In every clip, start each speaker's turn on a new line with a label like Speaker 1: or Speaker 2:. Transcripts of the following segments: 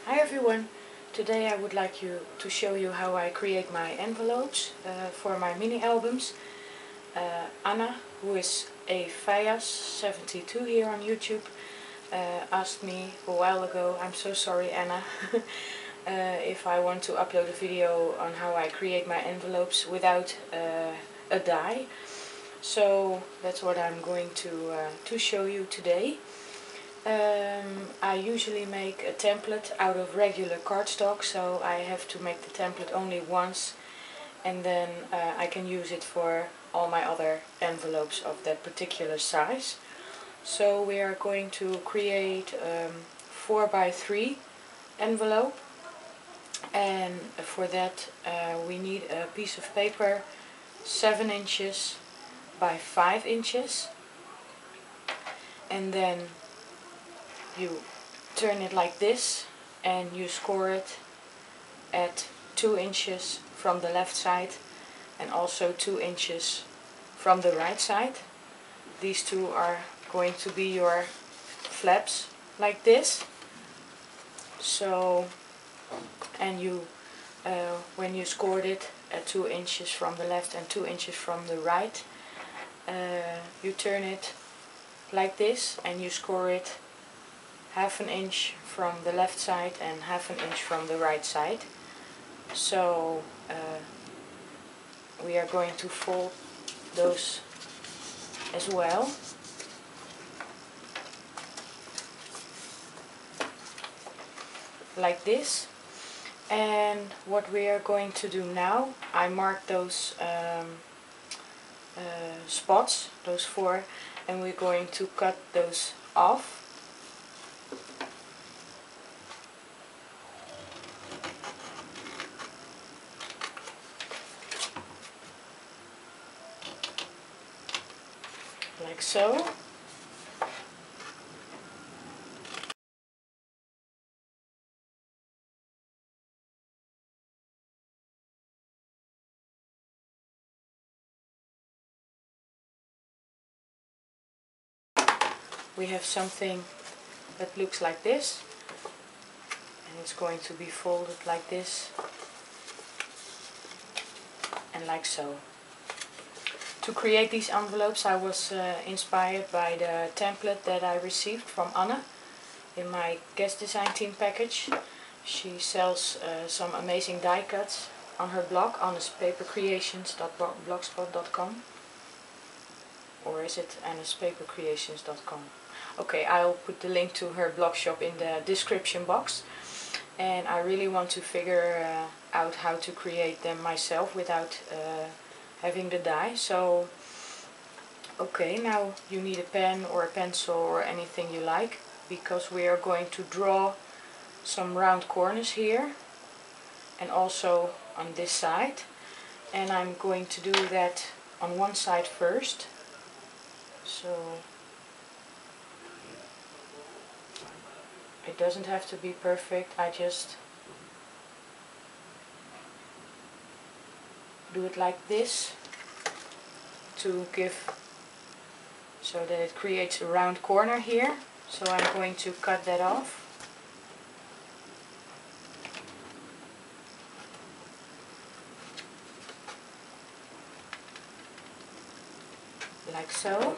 Speaker 1: Hi everyone! Today I would like to show you how I create my envelopes for my mini albums. Anna, who is a Fayas72 here on YouTube, asked me a while ago, I'm so sorry Anna, if I want to upload a video on how I create my envelopes without a die. So that's what I'm going to show you today. I usually make a template out of regular cardstock, so I have to make the template only once, and then I can use it for all my other envelopes of that particular size. So we are going to create 4x3 envelope, and for that we need a piece of paper 7 inches by 5 inches, and then you turn it like this and you score it at 2 inches from the left side and also 2 inches from the right side. These two are going to be your flaps like this. So, and you when you scored it at 2 inches from the left and 2 inches from the right, you turn it like this and you score it half an inch from the left side and half an inch from the right side. So we are going to fold those as well. Like this. And what we are going to do now, I marked those spots, those 4, and we're going to cut those off. Like so. We have something that looks like this, and it's going to be folded like this and like so. To create these envelopes I was inspired by the template that I received from Anna in my guest design team package. She sells some amazing die cuts on her blog, anna's-papercreations.blogspot.com, or is it anna's-papercreations.com? Okay, I'll put the link to her blog shop in the description box. And I really want to figure out how to create them myself without having the die. So okay, now you need a pen or a pencil or anything you like, because we are going to draw some round corners here and also on this side, and I'm going to do that on one side first. So it doesn't have to be perfect, I just do it like this to give, so that it creates a round corner here. So I'm going to cut that off. Like so.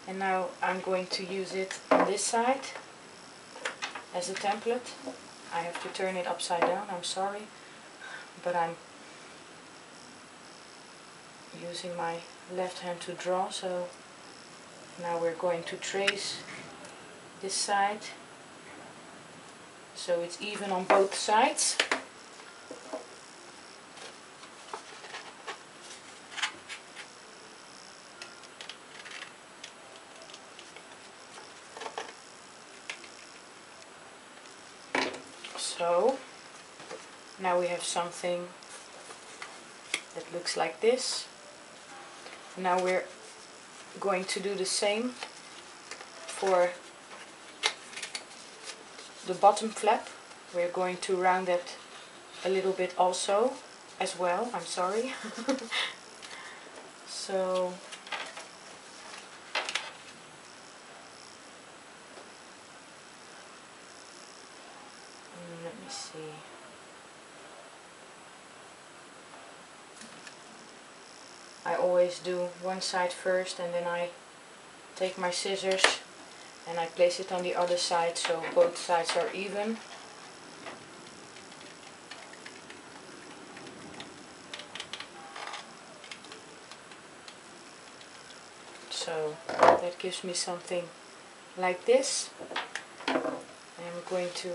Speaker 1: And now I'm going to use it on this side as a template. I have to turn it upside down, I'm sorry, but I'm using my left hand to draw. So now we're going to trace this side so it's even on both sides. So now we have something that looks like this. Now we're going to do the same for the bottom flap. We're going to round it a little bit also as well, I'm sorry. So always do one side first, and then I take my scissors and I place it on the other side so both sides are even. So that gives me something like this. And I'm going to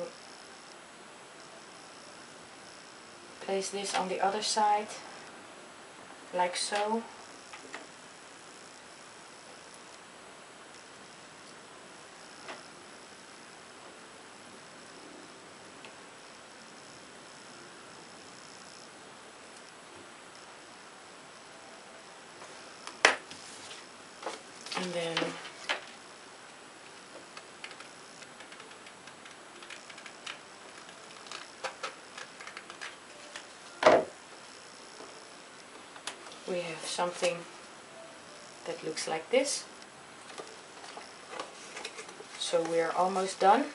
Speaker 1: place this on the other side, like so. And then we have something that looks like this. So we are almost done.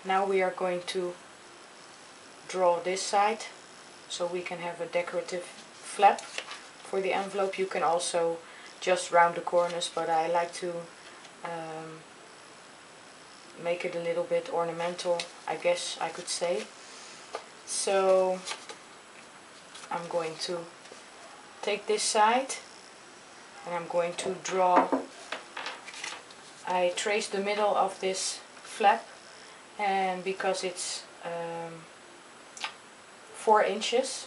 Speaker 1: Now we are going to draw this side so we can have a decorative flap for the envelope. You can also just round the corners, but I like to make it a little bit ornamental, I guess I could say. So I'm going to take this side and I'm going to draw. I trace the middle of this flap, and because it's 4 inches,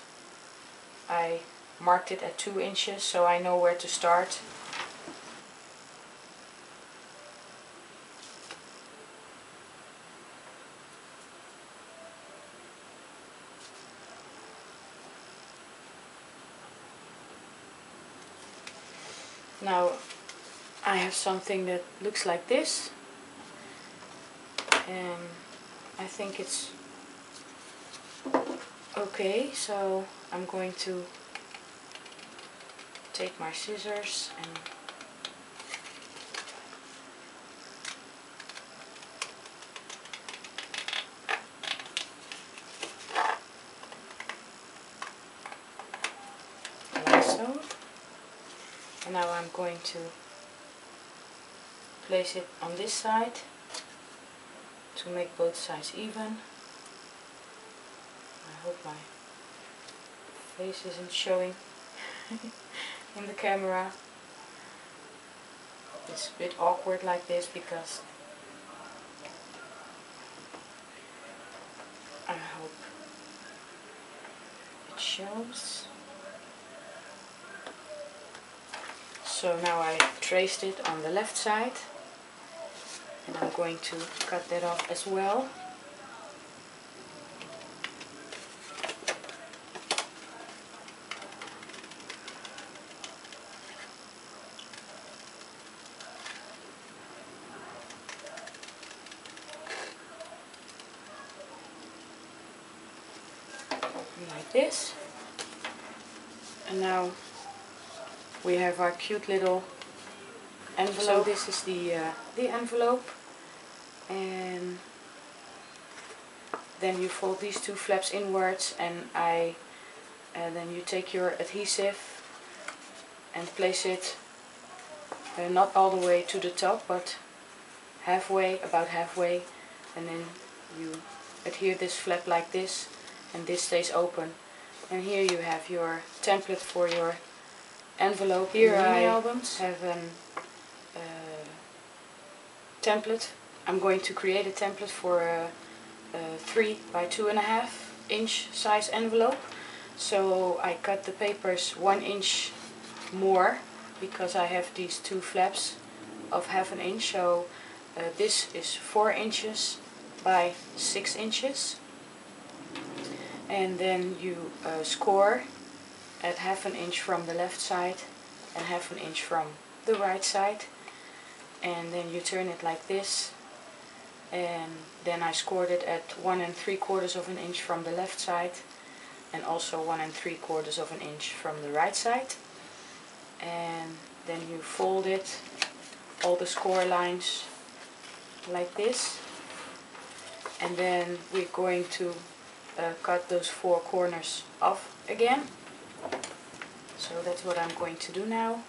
Speaker 1: I marked it at 2 inches so I know where to start. Now I have something that looks like this, and I think it's okay, so I'm going to take my scissors and like so. And now I'm going to place it on this side to make both sides even. I hope my face isn't showing in the camera. It's a bit awkward like this because I hope it shows. So now I traced it on the left side, and I'm going to cut that off as well. Like this. And now we have our cute little envelope. So this is the envelope, and then you fold these two flaps inwards, and then you take your adhesive and place it not all the way to the top, but halfway, about halfway, and then you adhere this flap like this, and this stays open. And here you have your template for your envelope. Here I have a template. I'm going to create a template for a 3 by 2.5 inch size envelope. So I cut the papers 1 inch more because I have these two flaps of 1/2 inch. So this is 4 inches by 6 inches. And then you score at 1/2 inch from the left side and 1/2 inch from the right side, and then you turn it like this, and then I scored it at 1 3/4 inch from the left side and also 1 3/4 inch from the right side, and then you fold it, all the score lines like this, and then we're going to cut those 4 corners off again. So that's what I'm going to do now.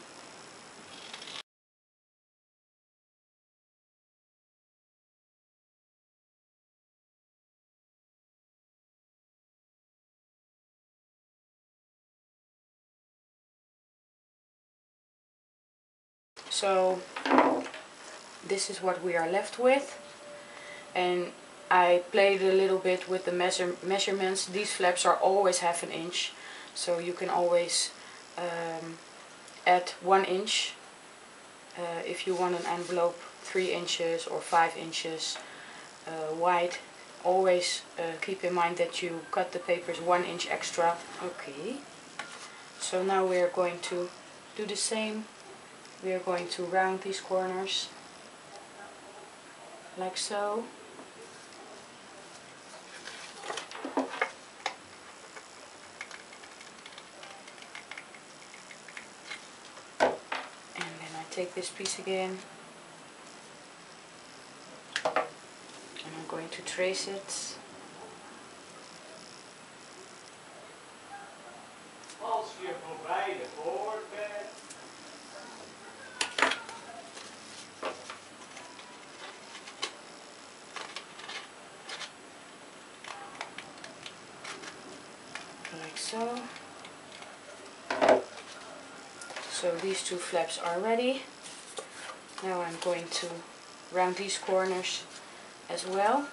Speaker 1: So this is what we are left with, and I played a little bit with the measurements. These flaps are always 1/2 inch, so you can always add 1 inch if you want an envelope 3 inches or 5 inches wide. Always keep in mind that you cut the papers 1 inch extra. Okay, so now we are going to do the same. We are going to round these corners like so. And then I take this piece again and I'm going to trace it.
Speaker 2: Als je voorbij de poort bent.
Speaker 1: Like so. So these two flaps are ready. Now I'm going to round these corners as well.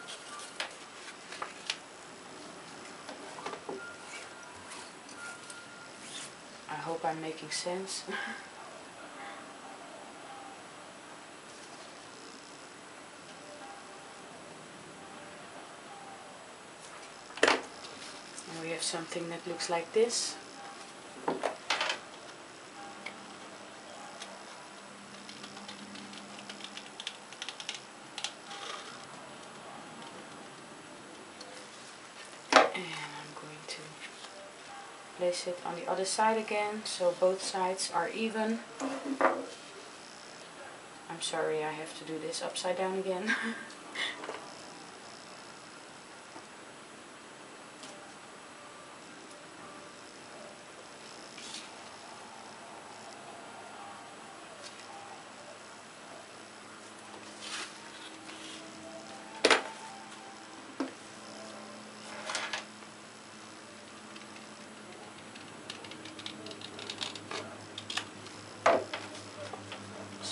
Speaker 1: I hope I'm making sense. And we have something that looks like this. Place it on the other side again, so both sides are even. I'm sorry, I have to do this upside down again.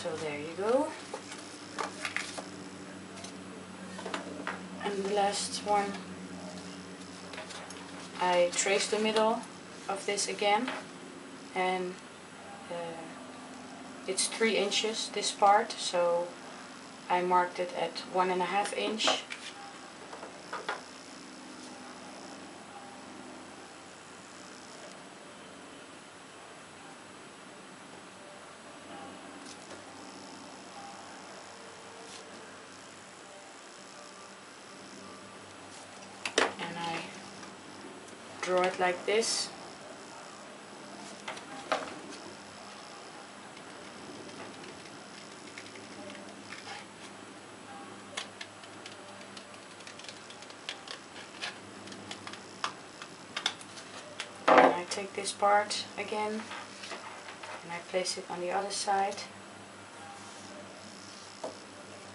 Speaker 1: So there you go. And the last one, I trace the middle of this again, and it's 3 inches this part, so I marked it at 1.5 inch. Draw it like this. And I take this part again and I place it on the other side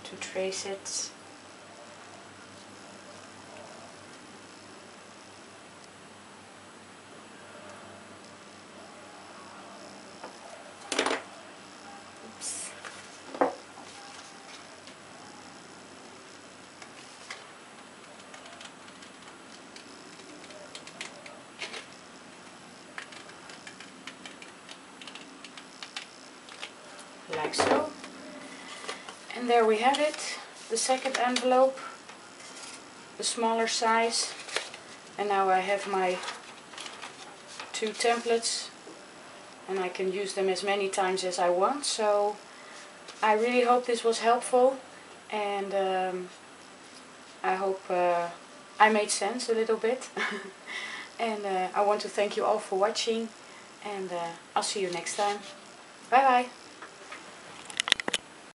Speaker 1: to trace it. Like so. And there we have it, the second envelope, the smaller size. And now I have my 2 templates and I can use them as many times as I want. So I really hope this was helpful, and I hope I made sense a little bit. And I want to thank you all for watching, and I'll see you next time. Bye bye.